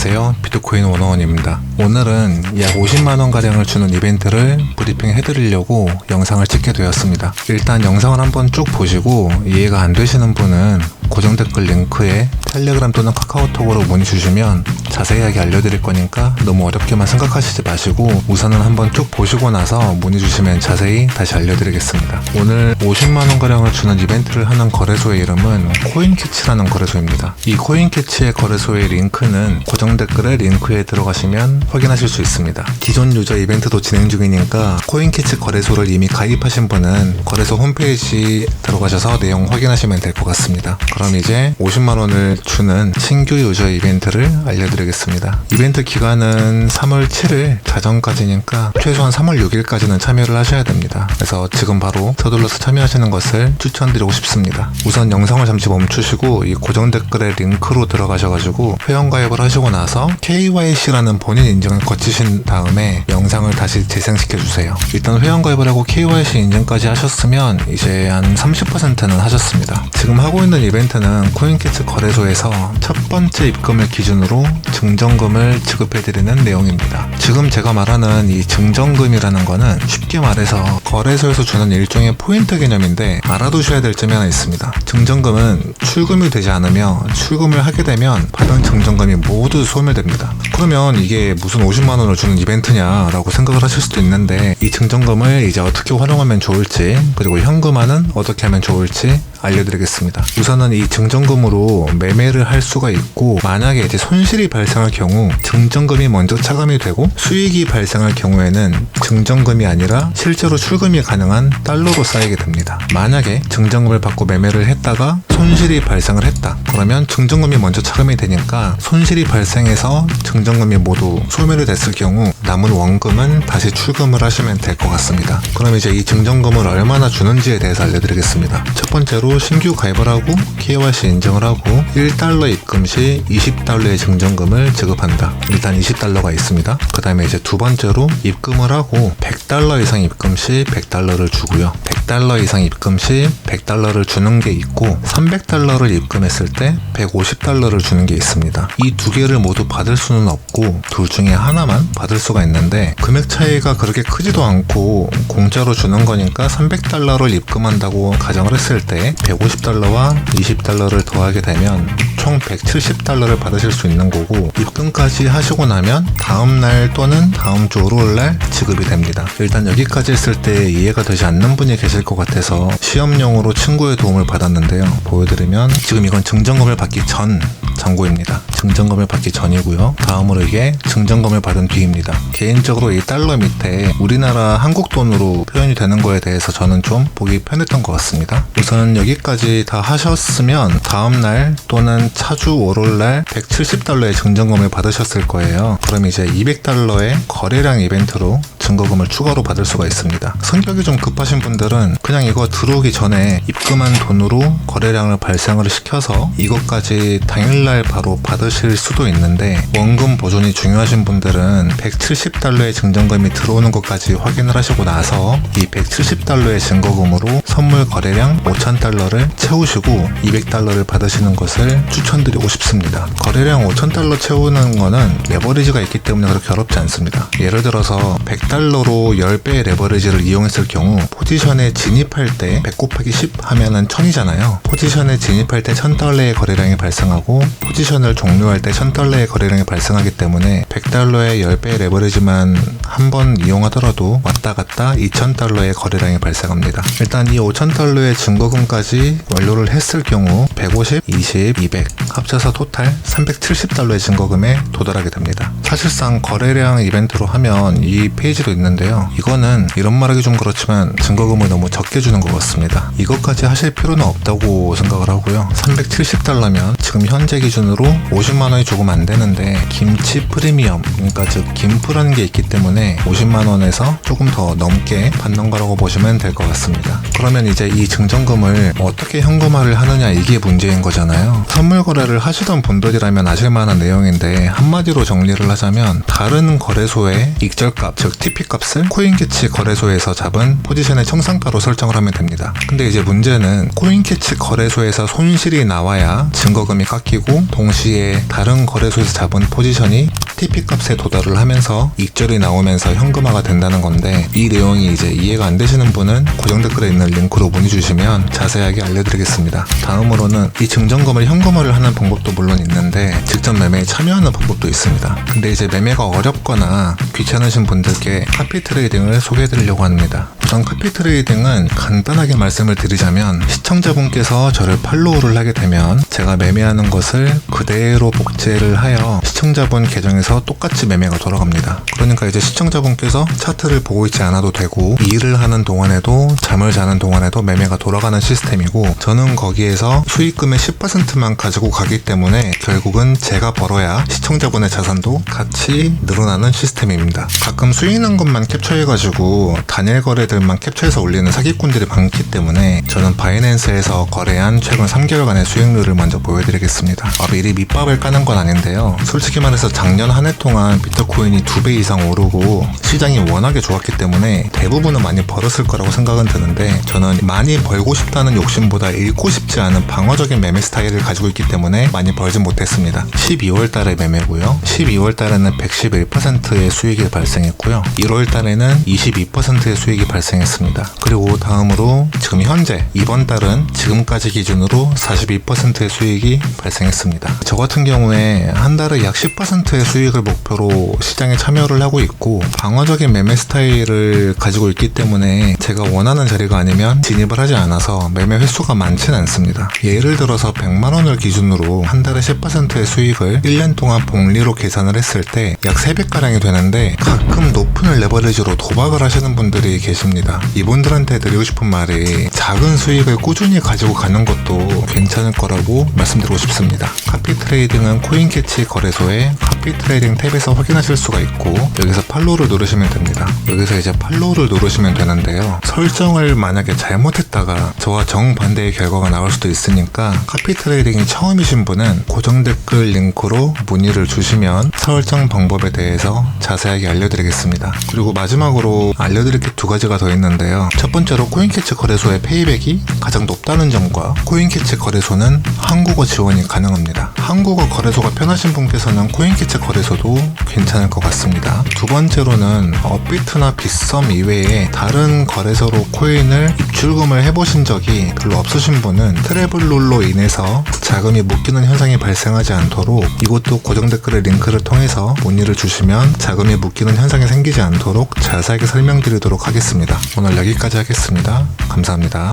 안녕하세요, 비트코인 101입니다. 오늘은 약 50만원가량을 주는 이벤트를 브리핑 해드리려고 영상을 찍게 되었습니다. 일단 영상을 한번 쭉 보시고 이해가 안 되시는 분은 고정 댓글 링크에 텔레그램 또는 카카오톡으로 문의 주시면 자세하게 알려드릴 거니까 너무 어렵게만 생각하시지 마시고 우선은 한번 쭉 보시고 나서 문의 주시면 자세히 다시 알려드리겠습니다. 오늘 50만원가량을 주는 이벤트를 하는 거래소의 이름은 코인캐치라는 거래소입니다. 이 코인캐치의 거래소의 링크는 고정 댓글에 링크에 들어가시면 확인하실 수 있습니다. 기존 유저 이벤트도 진행 중이니까 코인캐치 거래소를 이미 가입하신 분은 거래소 홈페이지 들어가셔서 내용 확인하시면 될 것 같습니다. 그럼 이제 50만원을 주는 신규 유저 이벤트를 알려드리겠습니다. 이벤트 기간은 3월 7일 자정까지니까 최소한 3월 6일까지는 참여를 하셔야 됩니다. 그래서 지금 바로 서둘러서 참여하시는 것을 추천드리고 싶습니다. 우선 영상을 잠시 멈추시고 이 고정 댓글의 링크로 들어가셔가지고 회원가입을 하시고 나서 KYC라는 본인 인증을 거치신 다음에 영상을 다시 재생시켜주세요. 일단 회원가입을 하고 KYC 인증까지 하셨으면 이제 한 30%는 하셨습니다. 지금 하고 있는 이벤트는 코인캐치 거래소에서 첫 번째 입금을 기준으로 증정금을 지급해드리는 내용입니다. 지금 제가 말하는 이 증정금이라는 거는 쉽게 말해서 거래소에서 주는 일종의 포인트 개념인데 알아두셔야 될 점이 하나 있습니다. 증정금은 출금이 되지 않으며 출금을 하게 되면 받은 증정금이 모두 소멸됩니다. 그러면 이게 무슨 50만원을 주는 이벤트냐 라고 생각을 하실 수도 있는데 이 증정금을 이제 어떻게 활용하면 좋을지 그리고 현금화는 어떻게 하면 좋을지 알려드리겠습니다. 우선은 이 증정금으로 매매를 할 수가 있고 만약에 이제 손실이 발생할 경우 증정금이 먼저 차감이 되고 수익이 발생할 경우에는 증정금이 아니라 실제로 출금이 가능한 달러로 쌓이게 됩니다. 만약에 증정금을 받고 매매를 했다가 손실이 발생을 했다. 그러면 증정금이 먼저 차감이 되니까 손실이 발생해서 증정금이 모두 소멸이 됐을 경우 남은 원금은 다시 출금을 하시면 될 것 같습니다. 그럼 이제 이 증정금을 얼마나 주는지에 대해서 알려드리겠습니다. 첫 번째로 신규 가입을 하고 KYC 인증을 하고 1달러 입금 시 20달러의 증정금을 지급한다. 일단 20달러가 있습니다. 그 다음에 이제 두 번째로 입금을 하고 100달러 이상 입금 시 100달러를 주고요. 100달러 이상 입금 시 100달러를 주는 게 있고 300달러를 입금했을 때 150달러를 주는 게 있습니다. 이 두 개를 모두 받을 수는 없고 둘 중에 하나만 받을 수가 있는데 금액 차이가 그렇게 크지도 않고 공짜로 주는 거니까 300달러를 입금한다고 가정을 했을 때 150달러와 20달러를 더하게 되면 총 170달러를 받으실 수 있는 거고 입금까지 하시고 나면 다음날 또는 다음 주 월요일날 지급이 됩니다. 일단 여기까지 했을 때 이해가 되지 않는 분이 계실 것 같아서 시험용으로 친구의 도움을 받았는데요. 보여드리면 지금 이건 증정금을 받기 전 잔고입니다. 증정금을 받기 전이고요. 다음으로 이게 증정금을 받은 뒤입니다. 개인적으로 이 달러 밑에 우리나라 한국 돈으로 표현이 되는 거에 대해서 저는 좀 보기 편했던 것 같습니다. 우선 여기까지 다 하셨으면 다음날 또는 차주 월요일날 170달러의 증정금을 받으셨을 거예요. 그럼 이제 200달러의 거래량 이벤트로 증거금을 추가로 받을 수가 있습니다. 성격이 좀 급하신 분들은 그냥 이거 들어오기 전에 입금한 돈으로 거래량을 발생을 시켜서 이것까지 당일날 바로 받으실 수도 있는데 원금 보존이 중요하신 분들은 170달러의 증정금이 들어오는 것까지 확인을 하시고 나서 이 170달러의 증거금으로 선물 거래량 5,000달러를 채우시고 200달러를 받으시는 것을 추천드리고 싶습니다. 거래량 5,000달러 채우는 거는 레버리지가 있기 때문에 그렇게 어렵지 않습니다. 예를 들어서 100달러로 10배의 레버리지를 이용했을 경우 포지션에 진입할 때 100 곱하기 10 하면은 1000이잖아요. 포지션에 진입할 때 1000달러의 거래량이 발생하고 포지션을 종료할 때 1000달러의 거래량이 발생하기 때문에 100달러의 10배의 레버리지만 한 번 이용하더라도 왔다 갔다 2000달러의 거래량이 발생합니다. 일단 이 5000달러의 증거금까지 완료를 했을 경우 150, 20, 200 합쳐서 토탈 370달러의 증거금에 도달하게 됩니다. 사실상 거래량 이벤트로 하면 이 페이지도 있는데요. 이거는 이런 말하기 좀 그렇지만 증거금을 너무 적게 주는 것 같습니다. 이것까지 하실 필요는 없다고 생각을 하고요. 370달러면 지금 현재 기준으로 50만원이 조금 안 되는데 김치 프리미엄, 그러니까 즉 김프라는 게 있기 때문에 50만원에서 조금 더 넘게 받는 거라고 보시면 될 것 같습니다. 그러면 이제 이 증정금을 어떻게 현금화를 하느냐 이게 문제인 거잖아요. 선물 거래를 하시던 분들이라면 아실만한 내용인데 한마디로 정리를 하자면 다른 거래소의 익절값, 즉 TP 값을 코인캐치 거래소에서 잡은 포지션의 청산가로 설정을 하면 됩니다. 근데 이제 문제는 코인캐치 거래소에서 손실이 나와야 증거금이 깎이고 동시에 다른 거래소에서 잡은 포지션이 TP 값에 도달을 하면서 익절이 나오면서 현금화가 된다는 건데, 이 내용이 이제 이해가 안 되시는 분은 고정 댓글에 있는 링크로 문의 주시면 자세하게 알려드리겠습니다. 다음으로는 이 증정금을 현금화를 하는 방법도 물론 있는데 직접 매매에 참여하는 방법도 있습니다. 근데 이제 매매가 어렵거나 귀찮으신 분들께 카피 트레이딩을 소개해드리려고 합니다. 우선 카피 트레이딩은 간단하게 말씀을 드리자면, 시청자분께서 저를 팔로우를 하게 되면 제가 매매하는 것을 그대로 복제를 하여 시청자분 계정에서 똑같이 매매가 돌아갑니다. 그러니까 이제 시청자분께서 차트를 보고 있지 않아도 되고 일을 하는 동안에도 잠을 자는 동안에도 매매가 돌아가는 시스템이고, 저는 거기에서 수익금의 10%만 가지고 가기 때문에 결국은 제가 벌어야 시청자분의 자산도 같이 늘어나는 시스템입니다. 가끔 수익 난 것만 캡처해가지고 단일 거래들만 캡처해서 올리는 사기꾼들이 많기 때문에 저는 바이낸스에서 거래한 최근 3개월간의 수익률을 먼저 보여드리겠습니다. 미리 밑밥을 까는 건 아닌데요. 솔직히 말해서 작년 한 해 동안 비트코인이 2배 이상 오르고 시장이 워낙에 좋았기 때문에 대부분은 많이 벌었을 거라고 생각은 드는데, 저는 많이 벌고 싶다는 욕심보다 잃고 싶지 않은 방어적인 매매 스타일을 가지고 있기 때문에 많이 벌진 못했습니다. 12월 달에 매매고요. 12월 달에는 111%의 수익이 발생했고요. 1월 달에는 22%의 수익이 발생했습니다. 그리고 다음으로 지금 현재 이번 달은 지금까지 기준으로 42%의 수익이 발생했습니다. 저 같은 경우에 한 달에 약 10%의 수익을 목표로 시장에 참여를 하고 있고, 방어적인 매매 스타일을 가지고 있기 때문에 제가 원하는 자리가 아니면 진입을 하지 않아서 매매 횟수가 많지는 않습니다. 예를 들어서 100만원을 기준으로 한 달에 10%의 수익을 1년 동안 복리로 계산을 했을 때 약 3배가량이 되는데, 가끔 높은 레버리지로 도박을 하시는 분들이 계십니다. 이분들한테 드리고 싶은 말이, 작은 수익을 꾸준히 가지고 가는 것도 괜찮을 거라고 말씀드리고 싶습니다. 카피 트레이딩은 코인캐치 거래소의 카피 트레이딩 탭에서 확인하실 수가 있고, 여기서 팔로우를 누르시면 됩니다. 여기서 이제 팔로우를 누르시면 되는데요. 설정을 만약에 잘못했다가 저와 정반대의 결과가 나올 수도 있으니까 카피 트레이딩이 처음이신 분은 고정 댓글 링크로 문의를 주시면 설정 방법에 대해서 자세하게 알려드리겠습니다. 그리고 마지막으로 알려드릴 게 2가지가 더 있는데요. 첫 번째로 코인캐치 거래소의 페이백이 가장 높다는 점과, 코인캐치 거래소는 한국어 지원이 가능합니다. 한국어 거래소가 편하신 분께서는 코인캐치 거래소도 괜찮을 것 같습니다. 두 번째로는 업비트나 빗썸 이외에 다른 거래소로 코인을 입출금을 해보신 적이 별로 없으신 분은 트래블룰로 인해서 자금이 묶이는 현상이 발생하지 않도록 이것도 고정 댓글의 링크를 통해서 문의를 주시면 자금이 묶이는 현상이 생기지 않도록 자세하게 설명드리도록 하겠습니다. 오늘 여기까지 하겠습니다. 감사합니다.